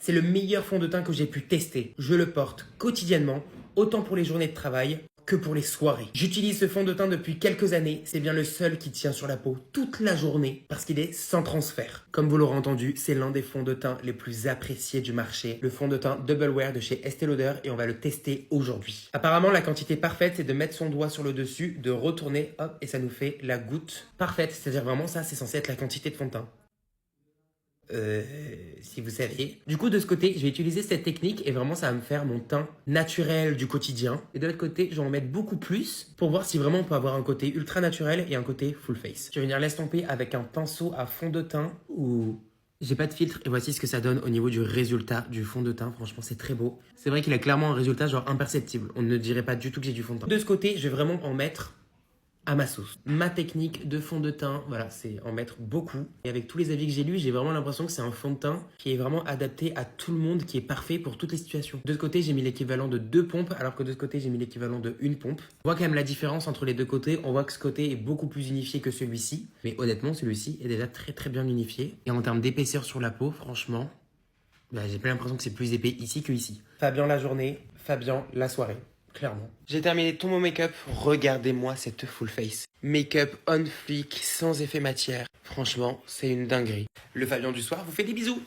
C'est le meilleur fond de teint que j'ai pu tester. Je le porte quotidiennement, autant pour les journées de travail que pour les soirées. J'utilise ce fond de teint depuis quelques années. C'est bien le seul qui tient sur la peau toute la journée parce qu'il est sans transfert. Comme vous l'aurez entendu, c'est l'un des fonds de teint les plus appréciés du marché. Le fond de teint Double Wear de chez Estée Lauder et on va le tester aujourd'hui. Apparemment, la quantité parfaite, c'est de mettre son doigt sur le dessus, de retourner, hop, et ça nous fait la goutte parfaite. C'est-à-dire vraiment ça, c'est censé être la quantité de fond de teint. Si vous saviez. Du coup, de ce côté, je vais utiliser cette technique et vraiment, ça va me faire mon teint naturel du quotidien. Et de l'autre côté, je vais en mettre beaucoup plus pour voir si vraiment on peut avoir un côté ultra naturel et un côté full face. Je vais venir l'estomper avec un pinceau à fond de teint où j'ai pas de filtre et voici ce que ça donne au niveau du résultat du fond de teint. Franchement, c'est très beau. C'est vrai qu'il a clairement un résultat genre imperceptible. On ne dirait pas du tout que j'ai du fond de teint. De ce côté, je vais vraiment en mettre à ma sauce. Ma technique de fond de teint, voilà, c'est en mettre beaucoup. Et avec tous les avis que j'ai lus, j'ai vraiment l'impression que c'est un fond de teint qui est vraiment adapté à tout le monde, qui est parfait pour toutes les situations. De ce côté, j'ai mis l'équivalent de 2 pompes, alors que de ce côté, j'ai mis l'équivalent de 1 pompe. On voit quand même la différence entre les deux côtés. On voit que ce côté est beaucoup plus unifié que celui-ci. Mais honnêtement, celui-ci est déjà très très bien unifié. Et en termes d'épaisseur sur la peau, franchement, bah, j'ai pas l'impression que c'est plus épais ici que ici. Fabien la journée, Fabien la soirée. Clairement. J'ai terminé tout mon make-up. Regardez-moi cette full face. Make-up on fleek, sans effet matière. Franchement, c'est une dinguerie. Le Fabien du soir vous fait des bisous.